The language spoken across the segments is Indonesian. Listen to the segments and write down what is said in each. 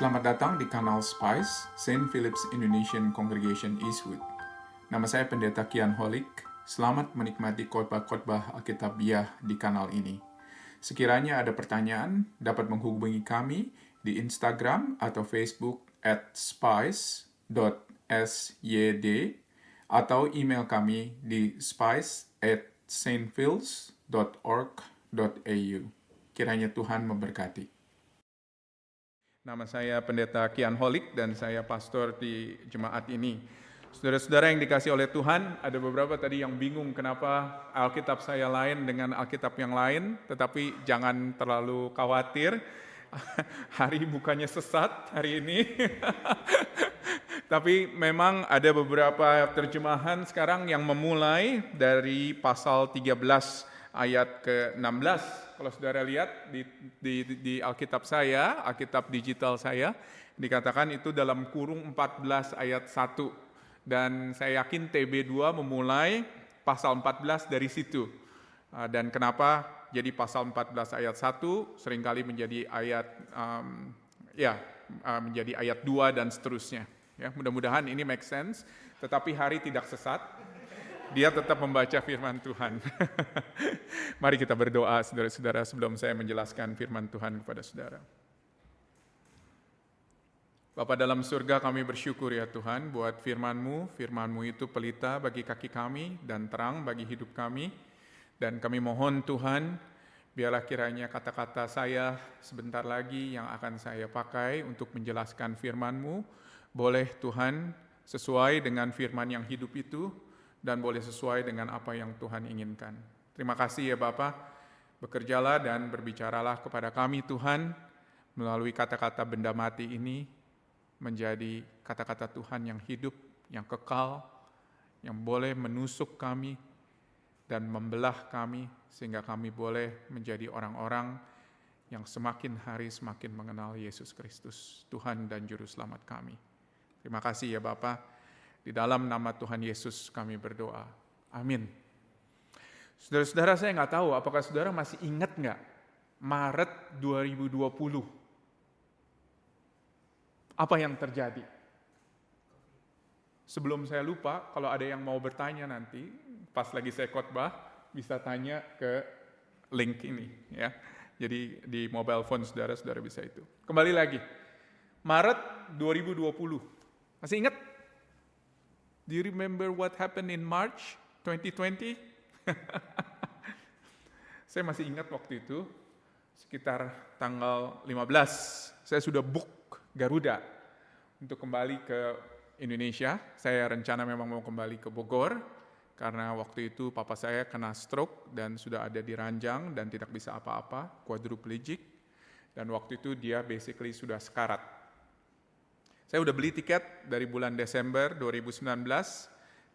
Selamat datang di kanal Spice, St. Philip's Indonesian Congregation Eastwood. Nama saya Pendeta Kian Holik. Selamat menikmati khotbah-khotbah Alkitabiah di kanal ini. Sekiranya ada pertanyaan, dapat menghubungi kami di Instagram atau Facebook @spice.syd atau email kami di spice@stphils.org.au. Kiranya Tuhan memberkati. Nama saya Pendeta Kian Holik dan saya pastor di jemaat ini. Saudara-saudara yang dikasih oleh Tuhan, ada beberapa tadi yang bingung kenapa Alkitab saya lain dengan Alkitab yang lain, tetapi jangan terlalu khawatir. Hari bukannya sesat hari ini. Tapi memang ada beberapa terjemahan sekarang yang memulai dari pasal 13 ayat ke-16. Kalau saudara lihat di Alkitab saya, Alkitab digital saya, dikatakan itu dalam kurung 14 ayat 1. Dan saya yakin TB2 memulai pasal 14 dari situ. Dan kenapa jadi pasal 14 ayat 1 seringkali menjadi ayat menjadi ayat 2 dan seterusnya. Ya, mudah-mudahan ini make sense, tetapi hari tidak sesat. Dia tetap membaca firman Tuhan. Mari kita berdoa, saudara-saudara, sebelum saya menjelaskan firman Tuhan kepada saudara. Bapa dalam surga, kami bersyukur ya Tuhan buat firman-Mu. Firman-Mu itu pelita bagi kaki kami dan terang bagi hidup kami. Dan kami mohon Tuhan, biarlah kiranya kata-kata saya sebentar lagi yang akan saya pakai untuk menjelaskan firman-Mu, boleh Tuhan sesuai dengan firman yang hidup itu, dan boleh sesuai dengan apa yang Tuhan inginkan. Terima kasih ya Bapa, bekerjalah dan berbicaralah kepada kami Tuhan, melalui kata-kata benda mati ini, menjadi kata-kata Tuhan yang hidup, yang kekal, yang boleh menusuk kami, dan membelah kami, sehingga kami boleh menjadi orang-orang yang semakin hari semakin mengenal Yesus Kristus, Tuhan dan Juru Selamat kami. Terima kasih ya Bapa. Di dalam nama Tuhan Yesus kami berdoa. Amin. Saudara-saudara, saya nggak tahu apakah saudara masih ingat nggak Maret 2020. Apa yang terjadi? Sebelum saya lupa, kalau ada yang mau bertanya nanti, pas lagi saya khotbah, bisa tanya ke link ini. Ya. Jadi di mobile phone saudara bisa itu. Kembali lagi, Maret 2020. Masih ingat? Do you remember what happened in March 2020? Saya masih ingat waktu itu, sekitar tanggal 15, saya sudah book Garuda untuk kembali ke Indonesia. Saya rencana memang mau kembali ke Bogor, karena waktu itu papa saya kena stroke dan sudah ada di ranjang dan tidak bisa apa-apa, quadriplegic. Dan waktu itu dia basically sudah sekarat. Saya udah beli tiket dari bulan Desember 2019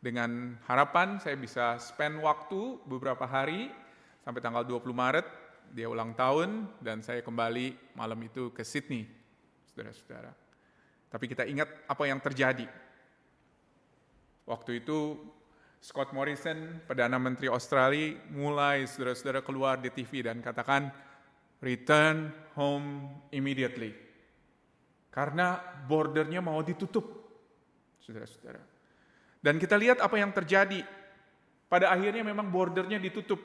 dengan harapan saya bisa spend waktu beberapa hari sampai tanggal 20 Maret, dia ulang tahun, dan saya kembali malam itu ke Sydney, saudara-saudara. Tapi kita ingat apa yang terjadi. Waktu itu Scott Morrison, Perdana Menteri Australia, mulai saudara-saudara keluar di TV dan katakan, return home immediately. Karena bordernya mau ditutup, saudara-saudara. Dan kita lihat apa yang terjadi. Pada akhirnya memang bordernya ditutup.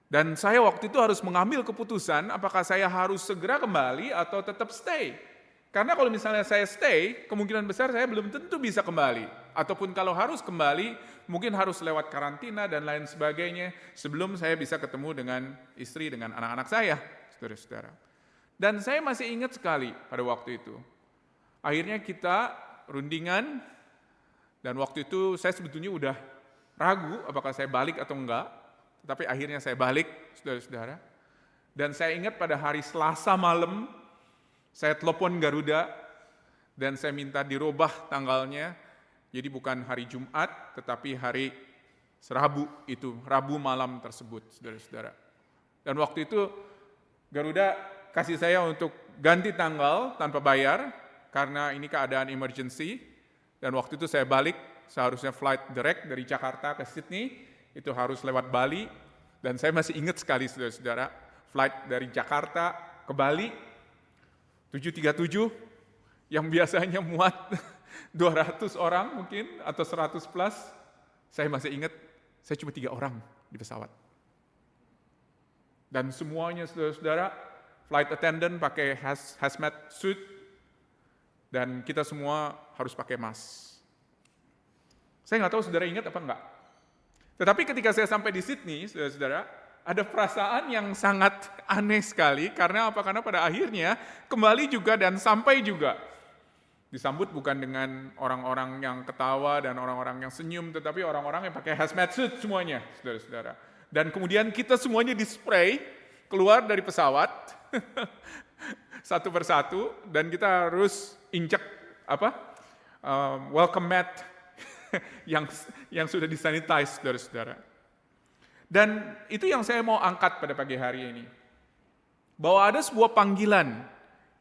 Dan saya waktu itu harus mengambil keputusan apakah saya harus segera kembali atau tetap stay. Karena kalau misalnya saya stay, kemungkinan besar saya belum tentu bisa kembali. Ataupun kalau harus kembali, mungkin harus lewat karantina dan lain sebagainya sebelum saya bisa ketemu dengan istri, dengan anak-anak saya, saudara-saudara. Dan saya masih ingat sekali pada waktu itu. Akhirnya kita rundingan, dan waktu itu saya sebetulnya udah ragu apakah saya balik atau enggak, tetapi akhirnya saya balik, saudara-saudara. Dan saya ingat pada hari Selasa malam, saya telepon Garuda, dan saya minta dirubah tanggalnya, jadi bukan hari Jumat, tetapi hari Rabu itu, Rabu malam tersebut, saudara-saudara. Dan waktu itu Garuda kasih saya untuk ganti tanggal tanpa bayar, karena ini keadaan emergency, dan waktu itu saya balik, seharusnya flight direct dari Jakarta ke Sydney, itu harus lewat Bali, dan saya masih ingat sekali saudara-saudara, flight dari Jakarta ke Bali, 737 yang biasanya muat 200 orang mungkin atau 100 plus, saya masih ingat saya cuma 3 orang di pesawat. Dan semuanya saudara-saudara, flight attendant pakai hazmat suit, dan kita semua harus pakai mask. Saya nggak tahu saudara ingat apa enggak. Tetapi ketika saya sampai di Sydney, saudara-saudara, ada perasaan yang sangat aneh sekali. Karena apa? Karena pada akhirnya kembali juga dan sampai juga. Disambut bukan dengan orang-orang yang ketawa dan orang-orang yang senyum, tetapi orang-orang yang pakai hazmat suit semuanya, saudara-saudara. Dan kemudian kita semuanya di-spray keluar dari pesawat satu persatu, dan kita harus injek welcome mat yang sudah disanitize, saudara-saudara. Dan itu yang saya mau angkat pada pagi hari ini. Bahwa ada sebuah panggilan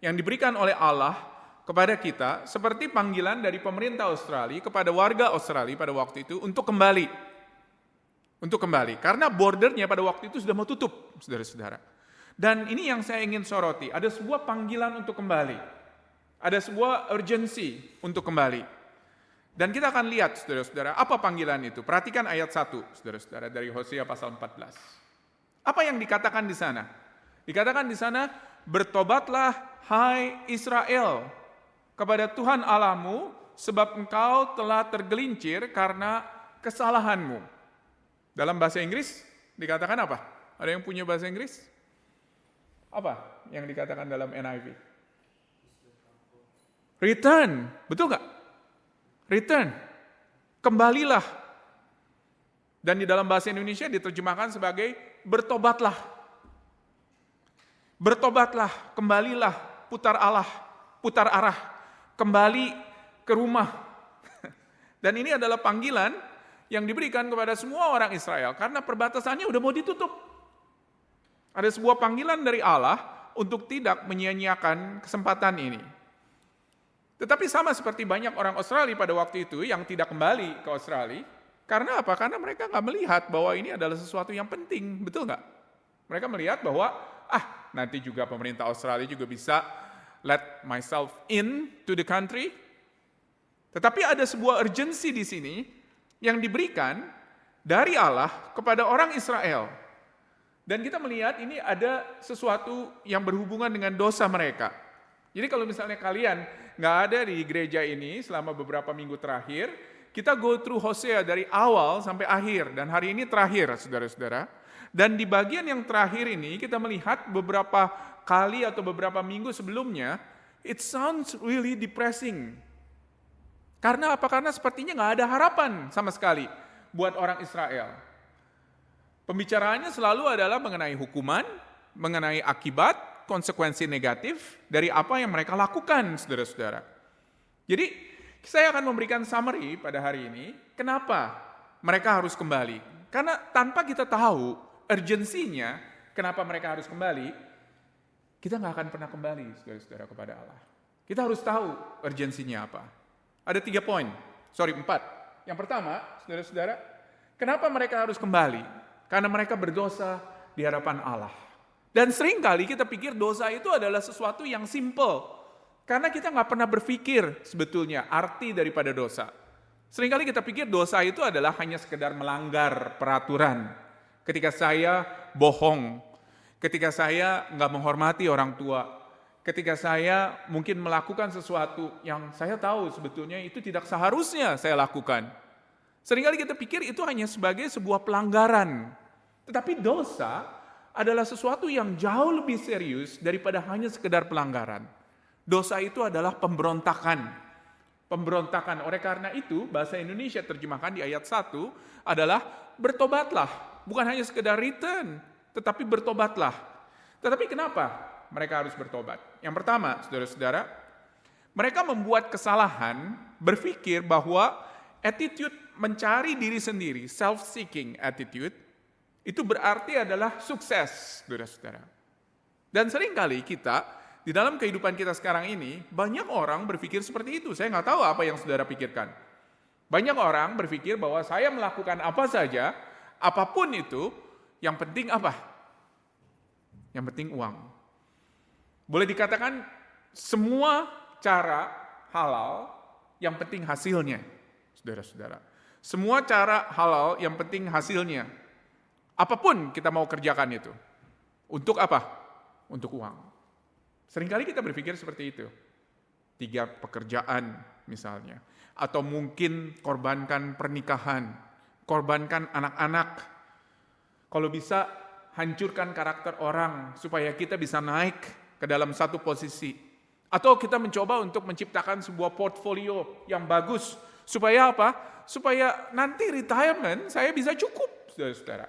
yang diberikan oleh Allah kepada kita, seperti panggilan dari pemerintah Australia kepada warga Australia pada waktu itu untuk kembali. Untuk kembali, karena bordernya pada waktu itu sudah mau tutup, saudara-saudara. Dan ini yang saya ingin soroti, ada sebuah panggilan untuk kembali. Ada sebuah urgensi untuk kembali. Dan kita akan lihat, saudara-saudara, apa panggilan itu. Perhatikan ayat 1, saudara-saudara, dari Hosea pasal 14. Apa yang dikatakan di sana? Dikatakan di sana, bertobatlah hai Israel kepada Tuhan Allahmu, sebab engkau telah tergelincir karena kesalahanmu. Dalam bahasa Inggris dikatakan apa? Ada yang punya bahasa Inggris? Apa yang dikatakan dalam NIV? Return, betul nggak? Return, kembalilah. Dan di dalam bahasa Indonesia diterjemahkan sebagai bertobatlah. Bertobatlah, kembalilah, putar arah, kembali ke rumah. Dan ini adalah panggilan yang diberikan kepada semua orang Israel, karena perbatasannya udah mau ditutup. Ada sebuah panggilan dari Allah untuk tidak menyia-nyiakan kesempatan ini. Tetapi sama seperti banyak orang Australia pada waktu itu yang tidak kembali ke Australia, karena apa? Karena mereka nggak melihat bahwa ini adalah sesuatu yang penting, betul nggak? Mereka melihat bahwa, nanti juga pemerintah Australia juga bisa let myself in to the country. Tetapi ada sebuah urgensi di sini, yang diberikan dari Allah kepada orang Israel. Dan kita melihat ini ada sesuatu yang berhubungan dengan dosa mereka. Jadi kalau misalnya kalian nggak ada di gereja ini selama beberapa minggu terakhir, kita go through Hosea dari awal sampai akhir, dan hari ini terakhir, saudara-saudara. Dan di bagian yang terakhir ini kita melihat beberapa kali atau beberapa minggu sebelumnya, it sounds really depressing. Karena apa? Karena sepertinya nggak ada harapan sama sekali buat orang Israel. Pembicaraannya selalu adalah mengenai hukuman, mengenai akibat, konsekuensi negatif dari apa yang mereka lakukan, saudara-saudara. Jadi, saya akan memberikan summary pada hari ini, kenapa mereka harus kembali. Karena tanpa kita tahu urgensinya, kenapa mereka harus kembali, kita nggak akan pernah kembali, saudara-saudara, kepada Allah. Kita harus tahu urgensinya apa. Ada 4. Yang pertama, saudara-saudara, kenapa mereka harus kembali? Karena mereka berdosa di hadapan Allah. Dan seringkali kita pikir dosa itu adalah sesuatu yang simple. Karena kita nggak pernah berpikir sebetulnya arti daripada dosa. Seringkali kita pikir dosa itu adalah hanya sekedar melanggar peraturan. Ketika saya bohong, ketika saya nggak menghormati orang tua, ketika saya mungkin melakukan sesuatu yang saya tahu sebetulnya itu tidak seharusnya saya lakukan. Seringkali kita pikir itu hanya sebagai sebuah pelanggaran. Tetapi dosa adalah sesuatu yang jauh lebih serius daripada hanya sekedar pelanggaran. Dosa itu adalah pemberontakan. Pemberontakan. Oleh karena itu, bahasa Indonesia terjemahkan di ayat 1 adalah bertobatlah. Bukan hanya sekedar return, tetapi bertobatlah. Tetapi kenapa mereka harus bertobat? Yang pertama, saudara-saudara, mereka membuat kesalahan berpikir bahwa attitude mencari diri sendiri, self-seeking attitude, itu berarti adalah sukses, saudara-saudara. Dan seringkali kita, di dalam kehidupan kita sekarang ini, banyak orang berpikir seperti itu. Saya nggak tahu apa yang saudara pikirkan. Banyak orang berpikir bahwa saya melakukan apa saja, apapun itu, yang penting apa? Yang penting uang. Boleh dikatakan semua cara halal, yang penting hasilnya, saudara-saudara. Semua cara halal, yang penting hasilnya. Apapun kita mau kerjakan itu. Untuk apa? Untuk uang. Seringkali kita berpikir seperti itu. 3 pekerjaan misalnya. Atau mungkin korbankan pernikahan, korbankan anak-anak. Kalau bisa, hancurkan karakter orang supaya kita bisa naik ke dalam satu posisi. Atau kita mencoba untuk menciptakan sebuah portfolio yang bagus. Supaya apa? Supaya nanti retirement saya bisa cukup, saudara-saudara.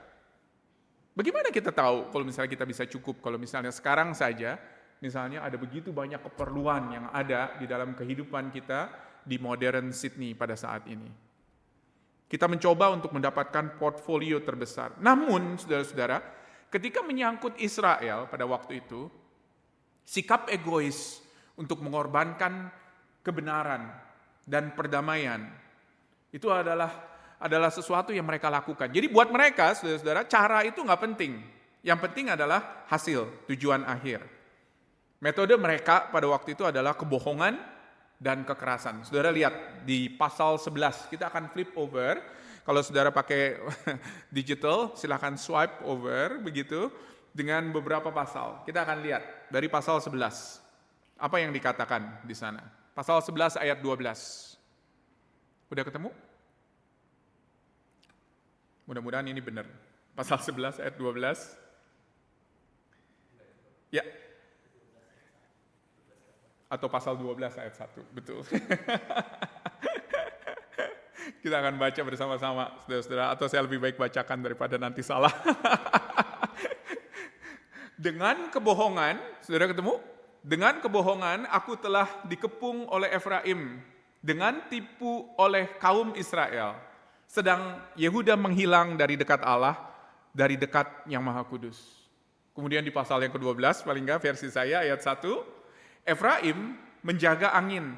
Bagaimana kita tahu kalau misalnya kita bisa cukup? Kalau misalnya sekarang saja, misalnya ada begitu banyak keperluan yang ada di dalam kehidupan kita di modern Sydney pada saat ini. Kita mencoba untuk mendapatkan portfolio terbesar. Namun, saudara-saudara, ketika menyangkut Israel pada waktu itu, sikap egois untuk mengorbankan kebenaran dan perdamaian, itu adalah sesuatu yang mereka lakukan. Jadi buat mereka, saudara-saudara, cara itu nggak penting. Yang penting adalah hasil, tujuan akhir. Metode mereka pada waktu itu adalah kebohongan dan kekerasan. Saudara lihat di pasal 11, kita akan flip over. Kalau saudara pakai digital, silakan swipe over, begitu, dengan beberapa pasal. Kita akan lihat dari pasal 11. Apa yang dikatakan di sana? Pasal 11 ayat 12. Udah ketemu? Mudah-mudahan ini benar. Pasal 11 ayat 12. Ya. Atau pasal 12 ayat 1. Betul. Kita akan baca bersama-sama, saudara-saudara. Atau saya lebih baik bacakan daripada nanti salah. Dengan kebohongan, saudara ketemu? Dengan kebohongan aku telah dikepung oleh Efraim, dengan tipu oleh kaum Israel. Sedang Yehuda menghilang dari dekat Allah, dari dekat Yang Maha Kudus. Kemudian di pasal yang ke-12, paling enggak versi saya ayat 1, Efraim menjaga angin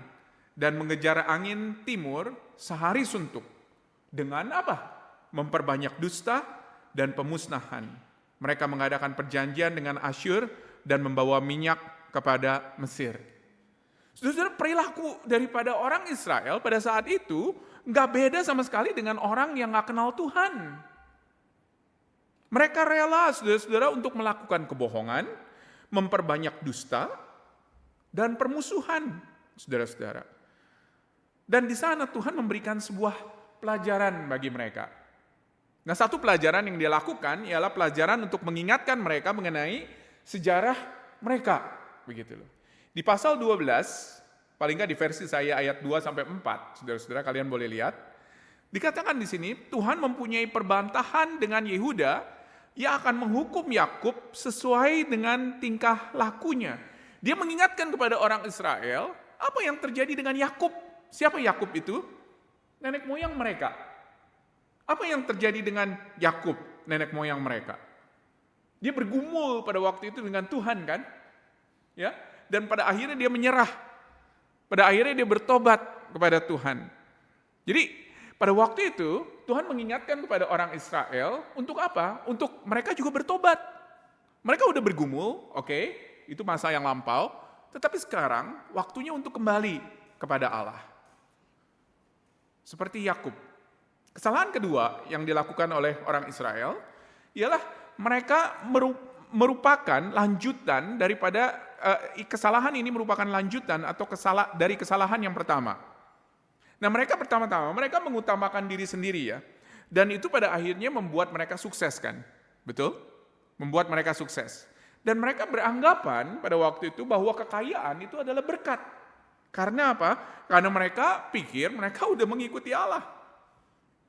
dan mengejar angin timur sehari suntuk. Dengan apa? Memperbanyak dusta dan pemusnahan. Mereka mengadakan perjanjian dengan Asyur dan membawa minyak kepada Mesir. Saudara, perilaku daripada orang Israel pada saat itu nggak beda sama sekali dengan orang yang nggak kenal Tuhan. Mereka rela, saudara-saudara, untuk melakukan kebohongan, memperbanyak dusta, dan permusuhan, saudara-saudara. Dan di sana Tuhan memberikan sebuah pelajaran bagi mereka. Nah, satu pelajaran yang dia lakukan ialah pelajaran untuk mengingatkan mereka mengenai sejarah mereka. Begitu loh. Di pasal 12, paling nggak di versi saya ayat 2-4, saudara-saudara kalian boleh lihat, dikatakan di sini Tuhan mempunyai perbantahan dengan Yehuda yang akan menghukum Yakub sesuai dengan tingkah lakunya. Dia mengingatkan kepada orang Israel apa yang terjadi dengan Yakub. Siapa Yakub itu? Nenek moyang mereka. Apa yang terjadi dengan Yakub, nenek moyang mereka? Dia bergumul pada waktu itu dengan Tuhan kan? Ya, dan pada akhirnya dia menyerah. Pada akhirnya dia bertobat kepada Tuhan. Jadi pada waktu itu Tuhan mengingatkan kepada orang Israel untuk apa? Untuk mereka juga bertobat. Mereka udah bergumul, oke, itu masa yang lampau, tetapi sekarang waktunya untuk kembali kepada Allah. Seperti Yakub. Kesalahan kedua yang dilakukan oleh orang Israel ialah mereka merupakan lanjutan daripada kesalahan ini merupakan lanjutan atau dari kesalahan yang pertama. Nah, mereka pertama-tama mereka mengutamakan diri sendiri ya. Dan itu pada akhirnya membuat mereka sukses kan? Betul? Membuat mereka sukses. Dan mereka beranggapan pada waktu itu bahwa kekayaan itu adalah berkat. Karena apa? Karena mereka pikir mereka udah mengikuti Allah.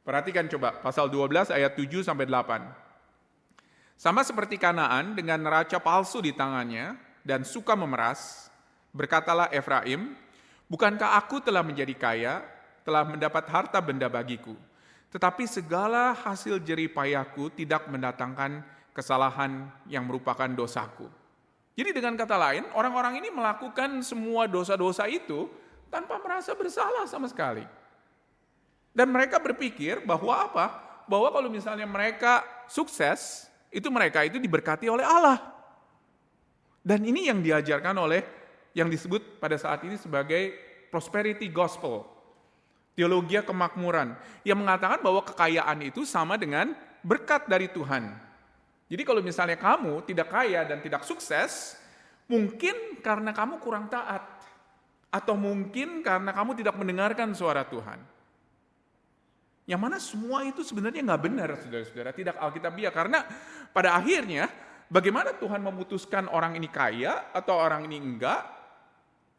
Perhatikan coba pasal 12 ayat 7-8. Sama seperti Kanaan dengan neraca palsu di tangannya dan suka memeras, berkatalah Efraim, bukankah aku telah menjadi kaya, telah mendapat harta benda bagiku, tetapi segala hasil jerih payahku tidak mendatangkan kesalahan yang merupakan dosaku. Jadi dengan kata lain, orang-orang ini melakukan semua dosa-dosa itu tanpa merasa bersalah sama sekali. Dan mereka berpikir bahwa apa? Bahwa kalau misalnya mereka sukses, mereka itu diberkati oleh Allah. Dan ini yang diajarkan oleh yang disebut pada saat ini sebagai prosperity gospel, teologi kemakmuran, yang mengatakan bahwa kekayaan itu sama dengan berkat dari Tuhan. Jadi kalau misalnya kamu tidak kaya dan tidak sukses, mungkin karena kamu kurang taat, atau mungkin karena kamu tidak mendengarkan suara Tuhan. Yang mana semua itu sebenarnya nggak benar, saudara-saudara, tidak alkitabiah. Karena pada akhirnya, bagaimana Tuhan memutuskan orang ini kaya atau orang ini enggak,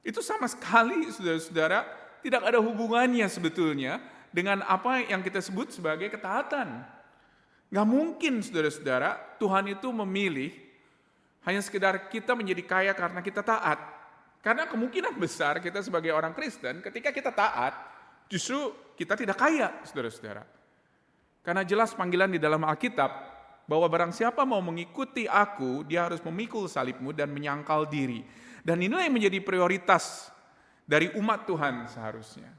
itu sama sekali, saudara-saudara, tidak ada hubungannya sebetulnya dengan apa yang kita sebut sebagai ketaatan. Nggak mungkin, saudara-saudara, Tuhan itu memilih hanya sekedar kita menjadi kaya karena kita taat. Karena kemungkinan besar kita sebagai orang Kristen, ketika kita taat, justru kita tidak kaya, saudara-saudara. Karena jelas panggilan di dalam Alkitab, bahwa barang siapa mau mengikuti aku, dia harus memikul salibmu dan menyangkal diri. Dan inilah yang menjadi prioritas dari umat Tuhan seharusnya.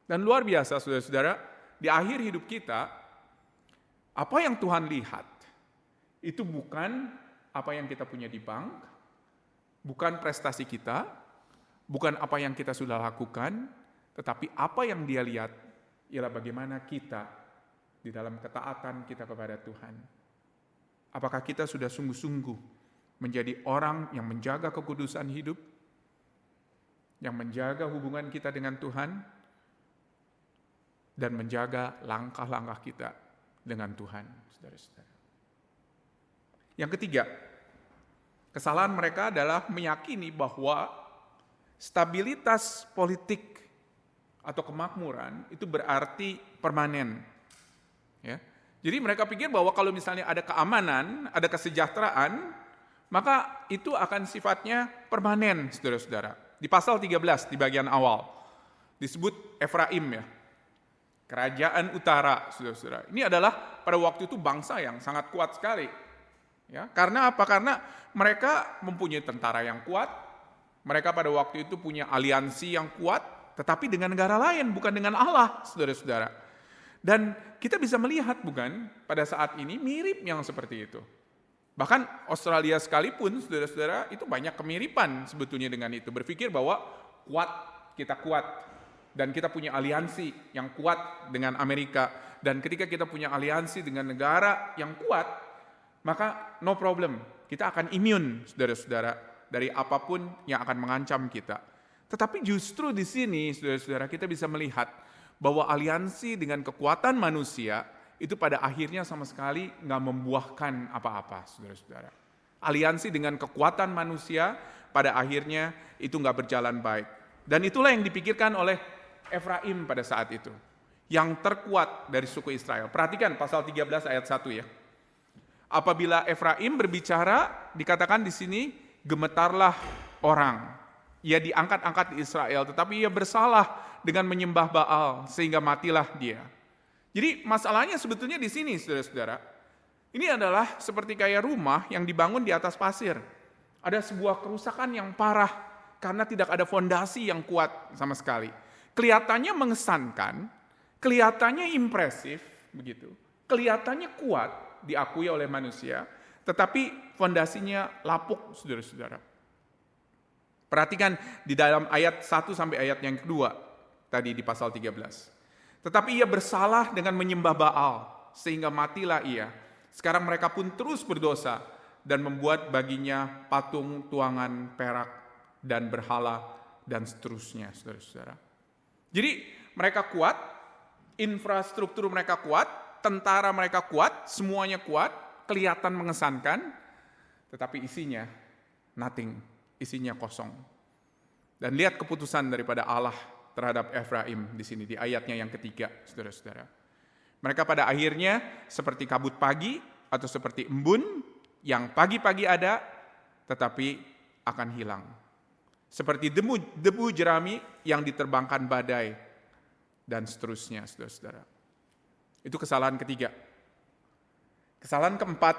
Dan luar biasa, saudara-saudara, di akhir hidup kita, apa yang Tuhan lihat, itu bukan apa yang kita punya di bank, bukan prestasi kita, bukan apa yang kita sudah lakukan, tetapi apa yang Dia lihat ialah bagaimana kita di dalam ketaatan kita kepada Tuhan. Apakah kita sudah sungguh-sungguh menjadi orang yang menjaga kekudusan hidup, yang menjaga hubungan kita dengan Tuhan, dan menjaga langkah-langkah kita dengan Tuhan, saudara-saudara. Yang ketiga, kesalahan mereka adalah meyakini bahwa stabilitas politik atau kemakmuran itu berarti permanen. Ya. Jadi mereka pikir bahwa kalau misalnya ada keamanan, ada kesejahteraan, maka itu akan sifatnya permanen, saudara-saudara. Di pasal 13, di bagian awal, disebut Efraim, ya, kerajaan utara, saudara-saudara. Ini adalah pada waktu itu bangsa yang sangat kuat sekali. Ya, karena apa? Karena mereka mempunyai tentara yang kuat, mereka pada waktu itu punya aliansi yang kuat, tetapi dengan negara lain, bukan dengan Allah, saudara-saudara. Dan kita bisa melihat, bukan, pada saat ini mirip yang seperti itu. Bahkan Australia sekalipun, saudara-saudara, itu banyak kemiripan sebetulnya dengan itu. Berpikir bahwa kuat, kita kuat. Dan kita punya aliansi yang kuat dengan Amerika. Dan ketika kita punya aliansi dengan negara yang kuat, maka no problem. Kita akan imun, saudara-saudara, dari apapun yang akan mengancam kita. Tetapi justru di sini, saudara-saudara, kita bisa melihat bahwa aliansi dengan kekuatan manusia itu pada akhirnya sama sekali nggak membuahkan apa-apa, saudara-saudara. Aliansi dengan kekuatan manusia pada akhirnya itu nggak berjalan baik. Dan itulah yang dipikirkan oleh Efraim pada saat itu, yang terkuat dari suku Israel. Perhatikan pasal 13 ayat 1 ya. Apabila Efraim berbicara, dikatakan di sini, gemetarlah orang. Ia diangkat-angkat di Israel, tetapi ia bersalah dengan menyembah Baal, sehingga matilah dia. Jadi masalahnya sebetulnya di sini, saudara-saudara. Ini adalah seperti kayak rumah yang dibangun di atas pasir. Ada sebuah kerusakan yang parah karena tidak ada fondasi yang kuat sama sekali. Kelihatannya mengesankan, kelihatannya impresif, begitu. Kelihatannya kuat, diakui oleh manusia, tetapi fondasinya lapuk, saudara-saudara. Perhatikan di dalam ayat 1 sampai ayat yang kedua, tadi di pasal 13. Tetapi ia bersalah dengan menyembah Baal, sehingga matilah ia. Sekarang mereka pun terus berdosa, dan membuat baginya patung tuangan perak, dan berhala, dan seterusnya, saudara-saudara. Jadi mereka kuat, infrastruktur mereka kuat, tentara mereka kuat, semuanya kuat, kelihatan mengesankan, tetapi isinya nothing, isinya kosong. Dan lihat keputusan daripada Allah terhadap Efraim di sini di ayatnya yang ketiga, saudara-saudara. Mereka pada akhirnya seperti kabut pagi atau seperti embun yang pagi-pagi ada tetapi akan hilang. Seperti debu jerami yang diterbangkan badai dan seterusnya, saudara-saudara. Itu kesalahan ketiga. Kesalahan keempat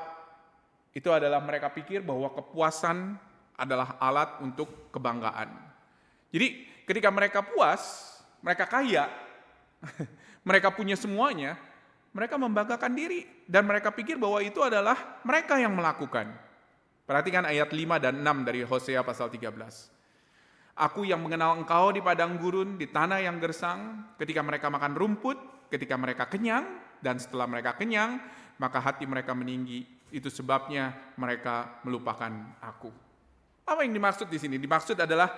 itu adalah mereka pikir bahwa kepuasan adalah alat untuk kebanggaan. Jadi ketika mereka puas, mereka kaya, mereka punya semuanya, mereka membanggakan diri dan mereka pikir bahwa itu adalah mereka yang melakukan. Perhatikan ayat 5 dan 6 dari Hosea pasal 13. Aku yang mengenal engkau di padang gurun, di tanah yang gersang, ketika mereka makan rumput, ketika mereka kenyang, dan setelah mereka kenyang, maka hati mereka meninggi. Itu sebabnya mereka melupakan aku. Apa yang dimaksud di sini? Dimaksud adalah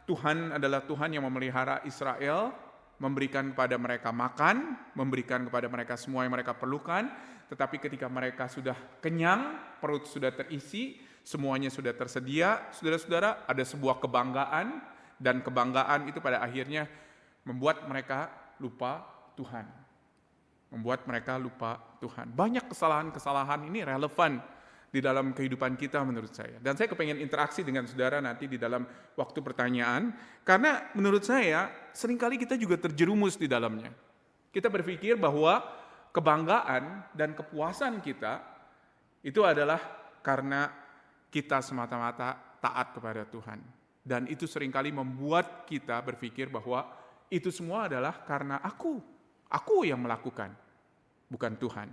Tuhan yang memelihara Israel, memberikan kepada mereka makan, memberikan kepada mereka semua yang mereka perlukan, tetapi ketika mereka sudah kenyang, perut sudah terisi, semuanya sudah tersedia, saudara-saudara, ada sebuah kebanggaan, dan kebanggaan itu pada akhirnya membuat mereka lupa Tuhan. Membuat mereka lupa Tuhan. Banyak kesalahan-kesalahan ini relevan di dalam kehidupan kita menurut saya. Dan saya kepengen interaksi dengan saudara nanti di dalam waktu pertanyaan, karena menurut saya seringkali kita juga terjerumus di dalamnya. Kita berpikir bahwa kebanggaan dan kepuasan kita itu adalah karena kita semata-mata taat kepada Tuhan. Dan itu seringkali membuat kita berpikir bahwa itu semua adalah karena aku yang melakukan, bukan Tuhan.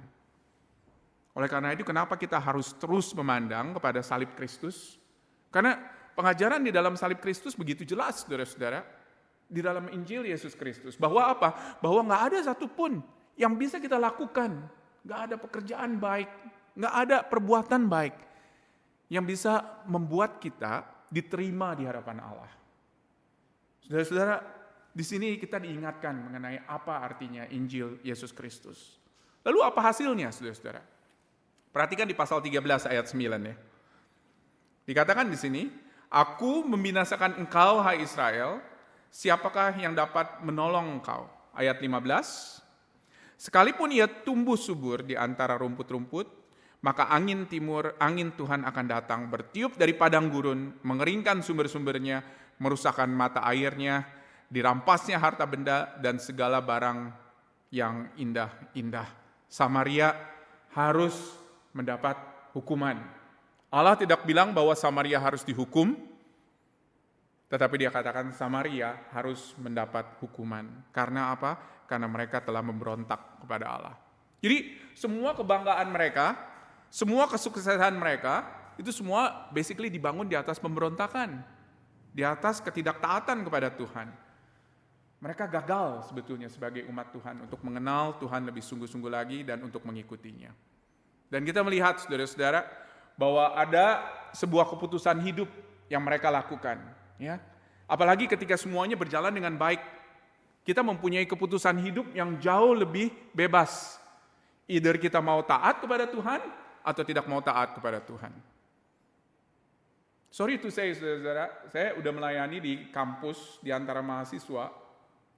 Oleh karena itu kenapa kita harus terus memandang kepada salib Kristus? Karena pengajaran di dalam salib Kristus begitu jelas, saudara-saudara, di dalam Injil Yesus Kristus. Bahwa apa? Bahwa nggak ada satupun yang bisa kita lakukan. Nggak ada pekerjaan baik, nggak ada perbuatan baik yang bisa membuat kita diterima di hadapan Allah. Saudara-saudara, di sini kita diingatkan mengenai apa artinya Injil Yesus Kristus. Lalu apa hasilnya, saudara-saudara? Perhatikan di pasal 13 ayat 9 ya. Dikatakan di sini, aku membinasakan engkau, hai Israel, siapakah yang dapat menolong engkau? Ayat 15, sekalipun ia tumbuh subur di antara rumput-rumput, maka angin timur, angin Tuhan akan datang, bertiup dari padang gurun, mengeringkan sumber-sumbernya, merusakkan mata airnya, dirampasnya harta benda dan segala barang yang indah-indah. Samaria harus mendapat hukuman. Allah tidak bilang bahwa Samaria harus dihukum, tetapi dia katakan Samaria harus mendapat hukuman. Karena apa? Karena mereka telah memberontak kepada Allah. Jadi semua kebanggaan mereka, semua kesuksesan mereka, itu semua basically dibangun di atas pemberontakan. Di atas ketidaktaatan kepada Tuhan. Mereka gagal sebetulnya sebagai umat Tuhan untuk mengenal Tuhan lebih sungguh-sungguh lagi dan untuk mengikutinya. Dan kita melihat saudara-saudara bahwa ada sebuah keputusan hidup yang mereka lakukan. Ya. Apalagi ketika semuanya berjalan dengan baik. Kita mempunyai keputusan hidup yang jauh lebih bebas. Either kita mau taat kepada Tuhan, atau tidak mau taat kepada Tuhan. Sorry to say, saudara, saya udah melayani di kampus di antara mahasiswa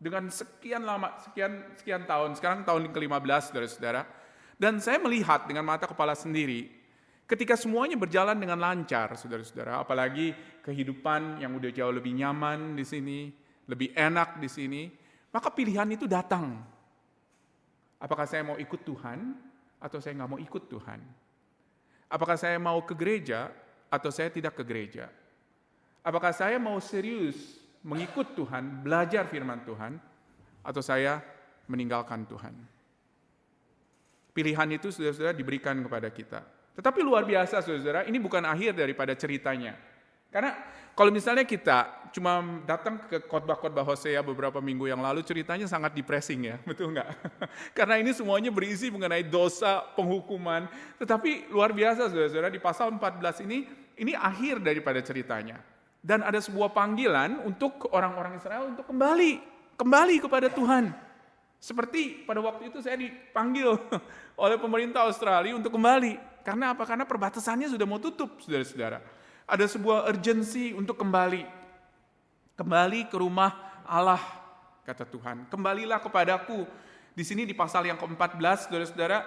dengan sekian lama, sekian tahun, sekarang tahun ke-15, saudara-saudara, dan saya melihat dengan mata kepala sendiri, ketika semuanya berjalan dengan lancar, saudara-saudara, apalagi kehidupan yang udah jauh lebih nyaman di sini, lebih enak di sini, maka pilihan itu datang. Apakah saya mau ikut Tuhan, atau saya nggak mau ikut Tuhan? Apakah saya mau ke gereja atau saya tidak ke gereja? Apakah saya mau serius mengikut Tuhan, belajar firman Tuhan, atau saya meninggalkan Tuhan? Pilihan itu saudara-saudara diberikan kepada kita. Tetapi luar biasa saudara, ini bukan akhir daripada ceritanya. Karena kalau misalnya kita cuma datang ke khotbah-khotbah Hosea beberapa minggu yang lalu, ceritanya sangat depressing ya, betul nggak? Karena ini semuanya berisi mengenai dosa, penghukuman. Tetapi luar biasa saudara-saudara, di pasal 14 ini akhir daripada ceritanya. Dan ada sebuah panggilan untuk orang-orang Israel untuk kembali kepada Tuhan. Seperti pada waktu itu saya dipanggil oleh pemerintah Australia untuk kembali. Karena apa? Karena perbatasannya sudah mau tutup, saudara-saudara. Ada sebuah urgensi untuk kembali ke rumah Allah, kata Tuhan. Kembalilah kepadaku. Di sini di pasal yang ke-14, saudara-saudara,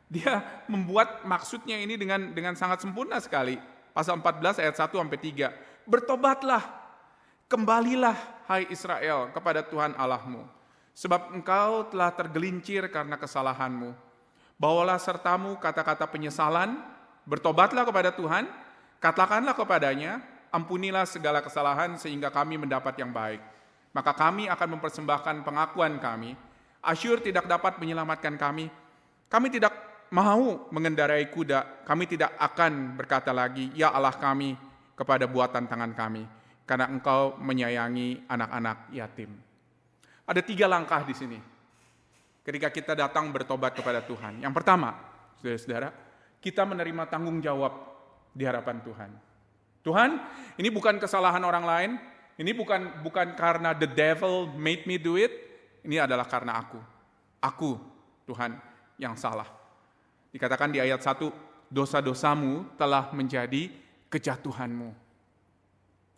dia membuat maksudnya ini dengan sangat sempurna sekali. Pasal 14 ayat 1-3. Bertobatlah, kembalilah hai Israel kepada Tuhan Allahmu. Sebab engkau telah tergelincir karena kesalahanmu. Bawalah sertamu kata-kata penyesalan, bertobatlah kepada Tuhan, katakanlah kepadanya, ampunilah segala kesalahan sehingga kami mendapat yang baik. Maka kami akan mempersembahkan pengakuan kami. Asyur tidak dapat menyelamatkan kami. Kami tidak mau mengendarai kuda. Kami tidak akan berkata lagi, ya Allah kami, kepada buatan tangan kami. karena Engkau menyayangi anak-anak yatim. Ada 3 langkah di sini ketika kita datang bertobat kepada Tuhan. Yang pertama, saudara-saudara, kita menerima tanggung jawab di hadapan Tuhan. Tuhan, ini bukan kesalahan orang lain, ini bukan karena the devil made me do it, ini adalah karena aku. Aku, Tuhan, yang salah. Dikatakan di ayat 1, dosa-dosamu telah menjadi kejatuhanmu.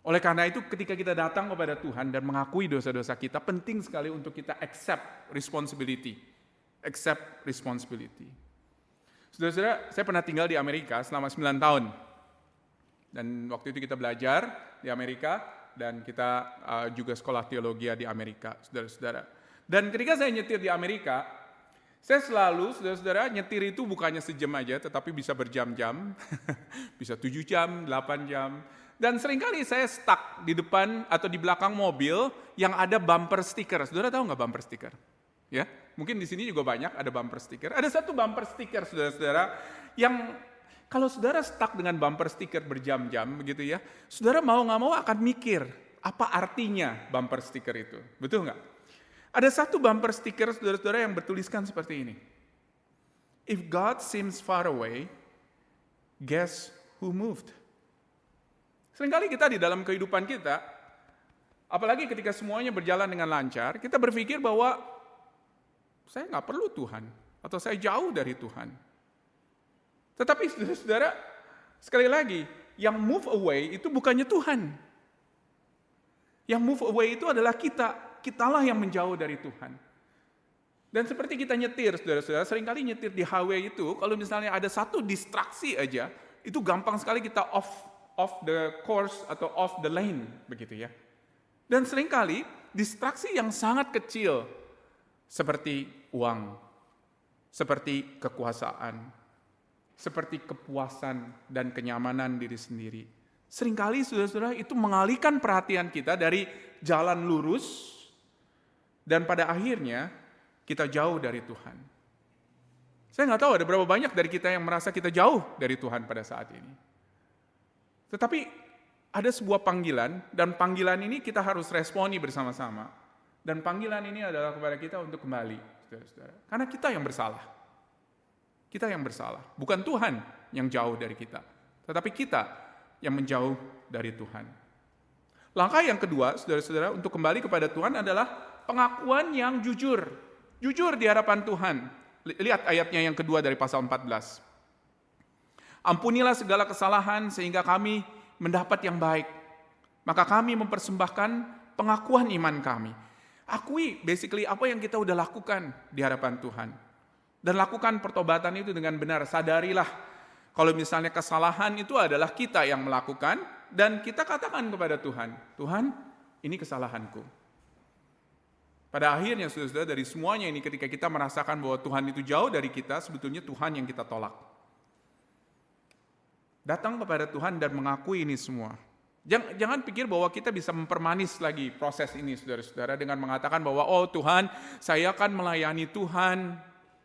Oleh karena itu ketika kita datang kepada Tuhan dan mengakui dosa-dosa kita, penting sekali untuk kita accept responsibility. Accept responsibility. Saudara-saudara, saya pernah tinggal di Amerika selama 9 tahun. Dan waktu itu kita belajar di Amerika dan kita juga sekolah teologi di Amerika, saudara-saudara. Dan ketika saya nyetir di Amerika, saya selalu, saudara-saudara, nyetir itu bukannya sejam aja, tetapi bisa berjam-jam, bisa 7 jam, 8 jam. Dan seringkali saya stuck di depan atau di belakang mobil yang ada bumper stiker. Saudara tahu nggak bumper stiker? Ya, mungkin di sini juga banyak ada bumper stiker. Ada satu bumper stiker, saudara-saudara, yang kalau saudara stuck dengan bumper stiker berjam-jam, begitu ya, saudara mau nggak mau akan mikir apa artinya bumper stiker itu, betul nggak? Ada satu bumper stiker, saudara-saudara, yang bertuliskan seperti ini. If God seems far away, guess who moved? Seringkali kita di dalam kehidupan kita, apalagi ketika semuanya berjalan dengan lancar, kita berpikir bahwa saya nggak perlu Tuhan, atau saya jauh dari Tuhan. Tetapi saudara-saudara, sekali lagi, yang move away itu bukannya Tuhan. Yang move away itu adalah kitalah yang menjauh dari Tuhan. Dan seperti kita nyetir, saudara-saudara, seringkali nyetir di highway itu, kalau misalnya ada satu distraksi aja, itu gampang sekali kita off the course atau off the lane, begitu ya. Dan seringkali distraksi yang sangat kecil, seperti uang, seperti kekuasaan, seperti kepuasan dan kenyamanan diri sendiri. Seringkali saudara-saudara itu mengalihkan perhatian kita dari jalan lurus, dan pada akhirnya kita jauh dari Tuhan. Saya nggak tahu ada berapa banyak dari kita yang merasa kita jauh dari Tuhan pada saat ini. Tetapi ada sebuah panggilan, dan panggilan ini kita harus responi bersama-sama. Dan panggilan ini adalah kepada kita untuk kembali, saudara-saudara. Karena kita yang bersalah. Kita yang bersalah. Bukan Tuhan yang jauh dari kita. Tetapi kita yang menjauh dari Tuhan. Langkah yang kedua, saudara-saudara, untuk kembali kepada Tuhan adalah pengakuan yang jujur. Jujur di hadapan Tuhan. Lihat ayatnya yang kedua dari pasal 14. Ampunilah segala kesalahan sehingga kami mendapat yang baik. Maka kami mempersembahkan pengakuan iman kami. Akui basically apa yang kita udah lakukan di hadapan Tuhan. Dan lakukan pertobatan itu dengan benar. Sadarilah kalau misalnya kesalahan itu adalah kita yang melakukan, dan kita katakan kepada Tuhan, Tuhan, ini kesalahanku. Pada akhirnya, saudara-saudara, dari semuanya ini ketika kita merasakan bahwa Tuhan itu jauh dari kita, sebetulnya Tuhan yang kita tolak. Datang kepada Tuhan dan mengakui ini semua. Jangan pikir bahwa kita bisa mempermanis lagi proses ini, saudara-saudara, dengan mengatakan bahwa, oh Tuhan, saya akan melayani Tuhan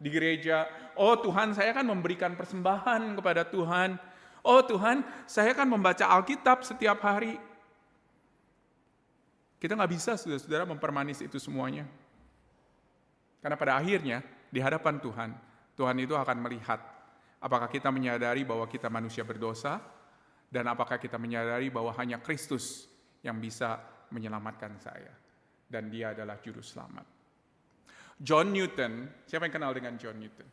di gereja. Oh Tuhan, saya akan memberikan persembahan kepada Tuhan. Oh Tuhan, saya akan membaca Alkitab setiap hari. Kita nggak bisa, saudara-saudara, mempermanis itu semuanya. Karena pada akhirnya, di hadapan Tuhan, Tuhan itu akan melihat apakah kita menyadari bahwa kita manusia berdosa, dan apakah kita menyadari bahwa hanya Kristus yang bisa menyelamatkan saya. Dan dia adalah juru selamat. John Newton, siapa yang kenal dengan John Newton?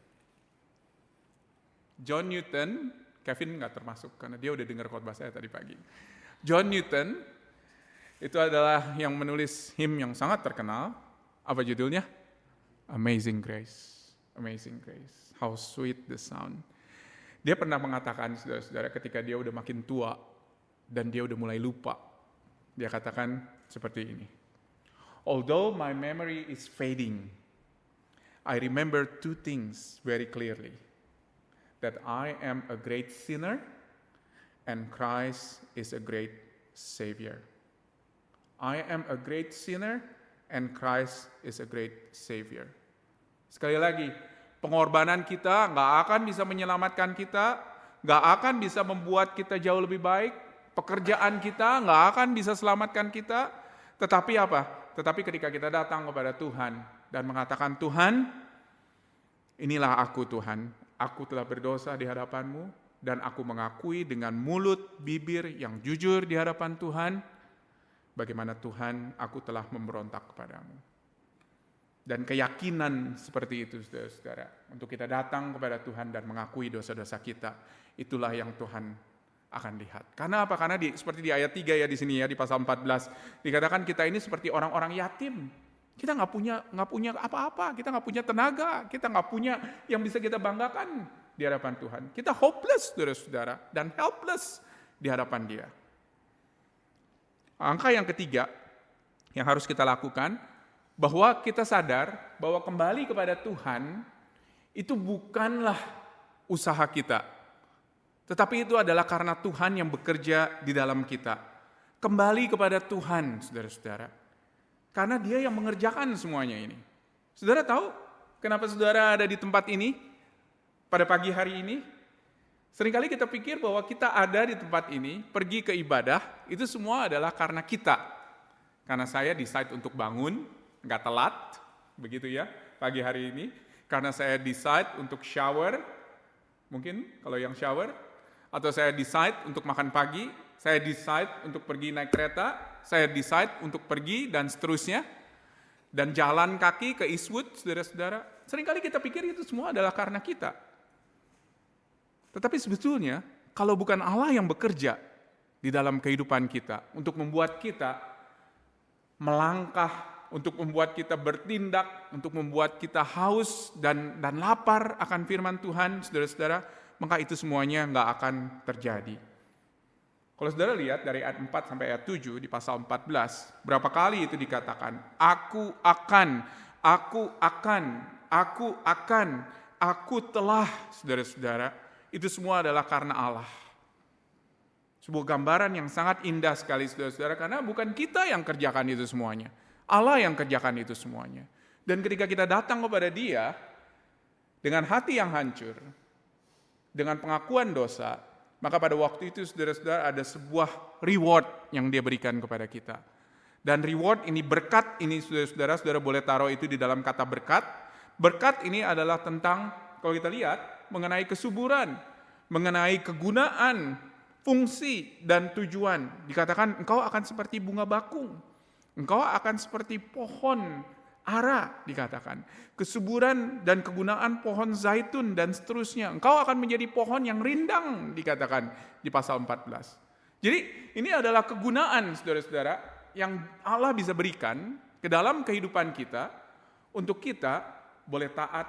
John Newton, Kevin nggak termasuk karena dia udah dengar khotbah saya tadi pagi. John Newton, itu adalah yang menulis hymn yang sangat terkenal. Apa judulnya? Amazing Grace. Amazing Grace. How sweet the sound. Dia pernah mengatakan, saudara-saudara, ketika dia udah makin tua dan dia udah mulai lupa, dia katakan seperti ini. Although my memory is fading, I remember 2 things very clearly. That I am a great sinner and Christ is a great Savior. I am a great sinner and Christ is a great Savior. Sekali lagi, pengorbanan kita nggak akan bisa menyelamatkan kita, nggak akan bisa membuat kita jauh lebih baik. pekerjaan kita nggak akan bisa selamatkan kita. Tetapi apa? Tetapi ketika kita datang kepada Tuhan dan mengatakan, Tuhan, inilah aku Tuhan, aku telah berdosa di hadapan-Mu, dan aku mengakui dengan mulut, bibir yang jujur di hadapan Tuhan, bagaimana Tuhan, aku telah memberontak kepadamu. Dan keyakinan seperti itu, saudara-saudara, untuk kita datang kepada Tuhan dan mengakui dosa-dosa kita, itulah yang Tuhan akan lihat. Karena apa? Karena seperti di ayat 3 ya di sini ya, di pasal 14, dikatakan kita ini seperti orang-orang yatim. Kita nggak punya apa-apa, kita nggak punya tenaga, kita nggak punya yang bisa kita banggakan di hadapan Tuhan. Kita hopeless, saudara-saudara, dan helpless di hadapan Dia. Angka yang ketiga yang harus kita lakukan, bahwa kita sadar bahwa kembali kepada Tuhan itu bukanlah usaha kita, tetapi itu adalah karena Tuhan yang bekerja di dalam kita. Kembali kepada Tuhan, saudara-saudara, karena Dia yang mengerjakan semuanya ini. Saudara tahu kenapa saudara ada di tempat ini pada pagi hari ini? Seringkali kita pikir bahwa kita ada di tempat ini, pergi ke ibadah, itu semua adalah karena kita. Karena saya decide untuk bangun, nggak telat, begitu ya, pagi hari ini. Karena saya decide untuk shower, mungkin kalau yang shower, atau saya decide untuk makan pagi, saya decide untuk pergi naik kereta, saya decide untuk pergi, dan seterusnya. Dan jalan kaki ke Eastwood, saudara-saudara. Seringkali kita pikir itu semua adalah karena kita. Tetapi sebetulnya, kalau bukan Allah yang bekerja di dalam kehidupan kita, untuk membuat kita melangkah, untuk membuat kita bertindak, untuk membuat kita haus dan lapar akan firman Tuhan, saudara-saudara, maka itu semuanya nggak akan terjadi. Kalau saudara lihat dari ayat 4 sampai ayat 7 di pasal 14, berapa kali itu dikatakan, aku akan, aku telah, saudara-saudara, itu semua adalah karena Allah. Sebuah gambaran yang sangat indah sekali, saudara-saudara, karena bukan kita yang kerjakan itu semuanya. Allah yang kerjakan itu semuanya. Dan ketika kita datang kepada Dia dengan hati yang hancur, dengan pengakuan dosa, maka pada waktu itu saudara-saudara ada sebuah reward yang Dia berikan kepada kita. Dan reward ini, berkat ini, saudara-saudara, saudara boleh taruh itu di dalam kata berkat. Berkat ini adalah tentang, kalau kita lihat, mengenai kesuburan, mengenai kegunaan, fungsi, dan tujuan. Dikatakan engkau akan seperti bunga bakung. Engkau akan seperti pohon ara, dikatakan. Kesuburan dan kegunaan pohon zaitun dan seterusnya. Engkau akan menjadi pohon yang rindang, dikatakan di pasal 14. Jadi ini adalah kegunaan, saudara-saudara, yang Allah bisa berikan ke dalam kehidupan kita, untuk kita boleh taat,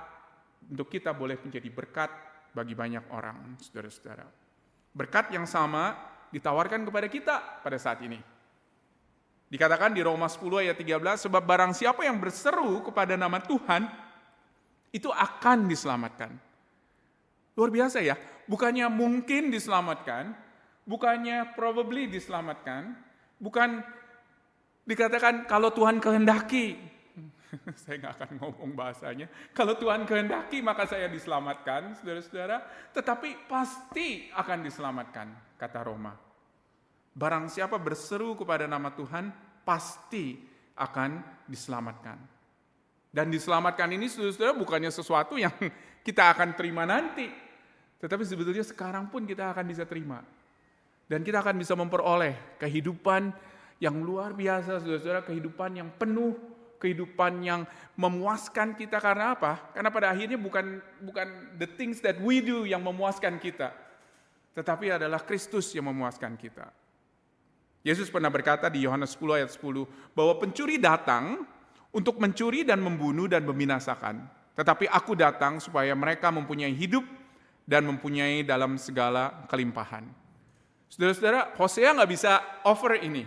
untuk kita boleh menjadi berkat bagi banyak orang, saudara-saudara. Berkat yang sama ditawarkan kepada kita pada saat ini. Dikatakan di Roma 10 ayat 13, sebab barang siapa yang berseru kepada nama Tuhan, itu akan diselamatkan. Luar biasa ya, bukannya mungkin diselamatkan, bukannya probably diselamatkan, bukan dikatakan kalau Tuhan kehendaki. Saya nggak akan ngomong bahasanya. Kalau Tuhan kehendaki maka saya diselamatkan, saudara-saudara. Tetapi pasti akan diselamatkan, kata Roma. Barang siapa berseru kepada nama Tuhan, pasti akan diselamatkan. Dan diselamatkan ini, saudara-saudara, bukannya sesuatu yang kita akan terima nanti. Tetapi sebetulnya sekarang pun kita akan bisa terima. Dan kita akan bisa memperoleh kehidupan yang luar biasa, saudara-saudara, kehidupan yang penuh, kehidupan yang memuaskan kita. Karena apa? Karena pada akhirnya bukan the things that we do yang memuaskan kita, tetapi adalah Kristus yang memuaskan kita. Yesus pernah berkata di Yohanes 10 ayat 10, bahwa pencuri datang untuk mencuri dan membunuh dan membinasakan. Tetapi aku datang supaya mereka mempunyai hidup dan mempunyai dalam segala kelimpahan. Saudara-saudara, Hosea nggak bisa offer ini.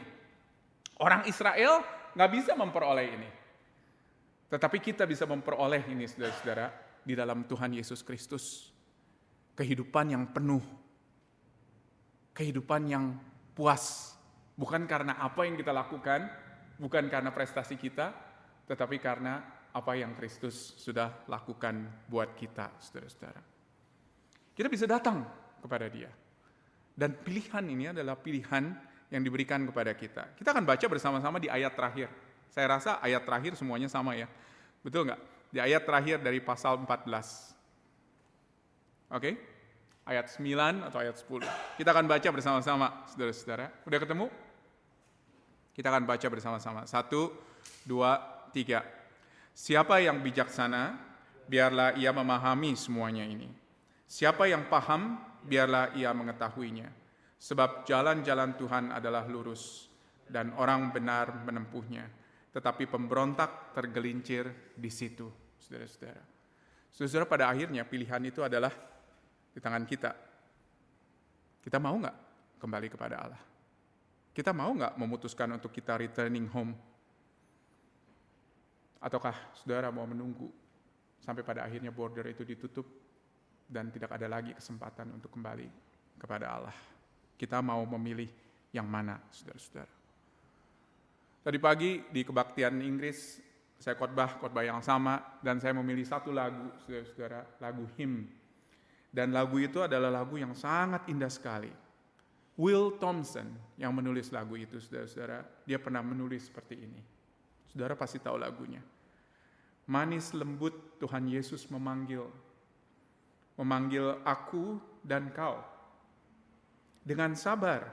Orang Israel nggak bisa memperoleh ini. Tetapi kita bisa memperoleh ini, saudara-saudara, di dalam Tuhan Yesus Kristus. Kehidupan yang penuh. Kehidupan yang puas. Bukan karena apa yang kita lakukan, bukan karena prestasi kita, tetapi karena apa yang Kristus sudah lakukan buat kita, saudara-saudara. Kita bisa datang kepada Dia. Dan pilihan ini adalah pilihan yang diberikan kepada kita. Kita akan baca bersama-sama di ayat terakhir. Saya rasa ayat terakhir semuanya sama ya. Betul nggak? Di ayat terakhir dari pasal 14. Oke? Ayat 9 atau ayat 10. Kita akan baca bersama-sama, saudara-saudara. Udah ketemu? Kita akan baca bersama-sama. 1, 2, 3. Siapa yang bijaksana, biarlah ia memahami semuanya ini. Siapa yang paham, biarlah ia mengetahuinya. Sebab jalan-jalan Tuhan adalah lurus, dan orang benar menempuhnya. Tetapi pemberontak tergelincir di situ, saudara-saudara. Saudara, pada akhirnya pilihan itu adalah di tangan kita. Kita mau nggak kembali kepada Allah? Kita mau nggak memutuskan untuk kita returning home? Ataukah saudara mau menunggu sampai pada akhirnya border itu ditutup dan tidak ada lagi kesempatan untuk kembali kepada Allah? Kita mau memilih yang mana, saudara-saudara? Tadi pagi di kebaktian Inggris, saya khotbah yang sama, dan saya memilih satu lagu, saudara-saudara, lagu hymn. Dan lagu itu adalah lagu yang sangat indah sekali. Will Thompson yang menulis lagu itu, saudara-saudara, dia pernah menulis seperti ini. Saudara pasti tahu lagunya. Manis lembut Tuhan Yesus memanggil aku dan kau. Dengan sabar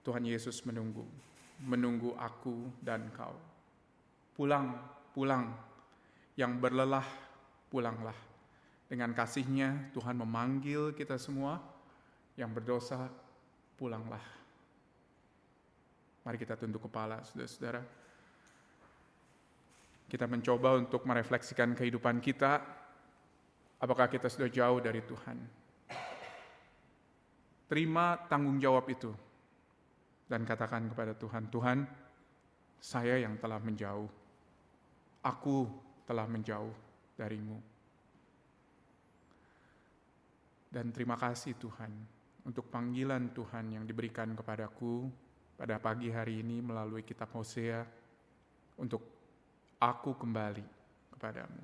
Tuhan Yesus menunggu aku dan kau. Pulang, yang berlelah, pulanglah. Dengan kasih-Nya Tuhan memanggil kita semua yang berdosa, pulanglah. Mari kita tunduk kepala, saudara-saudara. Kita mencoba untuk merefleksikan kehidupan kita. Apakah kita sudah jauh dari Tuhan? Terima tanggung jawab itu. Dan katakan kepada Tuhan, Tuhan, saya yang telah menjauh. Aku telah menjauh dari-Mu. Dan terima kasih Tuhan untuk panggilan Tuhan yang diberikan kepadaku pada pagi hari ini melalui kitab Hosea untuk aku kembali kepadamu.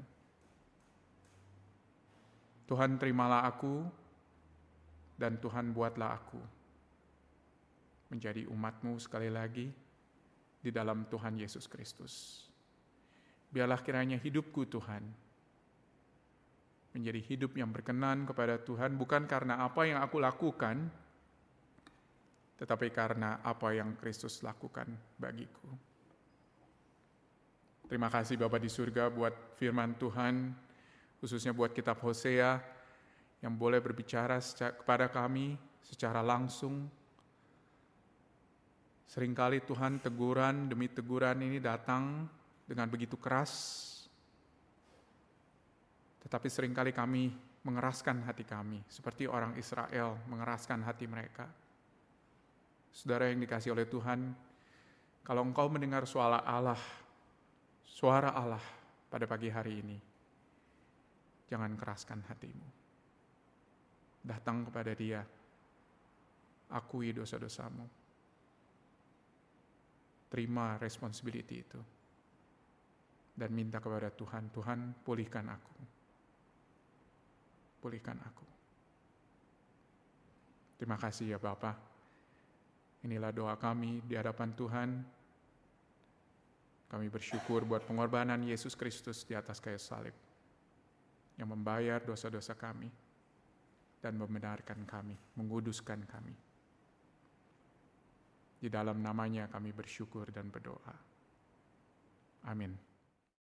Tuhan, terimalah aku dan Tuhan buatlah aku menjadi umat-Mu sekali lagi di dalam Tuhan Yesus Kristus. Biarlah kiranya hidupku Tuhan menjadi hidup yang berkenan kepada Tuhan, bukan karena apa yang aku lakukan, tetapi karena apa yang Kristus lakukan bagiku. Terima kasih Bapa di surga buat firman Tuhan, khususnya buat kitab Hosea, yang boleh berbicara kepada kami secara langsung. Seringkali Tuhan teguran demi teguran ini datang dengan begitu keras, tetapi seringkali kami mengeraskan hati kami, seperti orang Israel mengeraskan hati mereka. Saudara yang dikasihi oleh Tuhan, kalau engkau mendengar suara Allah pada pagi hari ini, jangan keraskan hatimu. Datang kepada Dia, akui dosa-dosamu. Terima responsibility itu. Dan minta kepada Tuhan, Tuhan pulihkan aku. Pulihkan aku. Terima kasih ya Bapa. Inilah doa kami di hadapan Tuhan. Kami bersyukur buat pengorbanan Yesus Kristus di atas kayu salib yang membayar dosa-dosa kami dan membenarkan kami, menguduskan kami. Di dalam namanya kami bersyukur dan berdoa. Amin.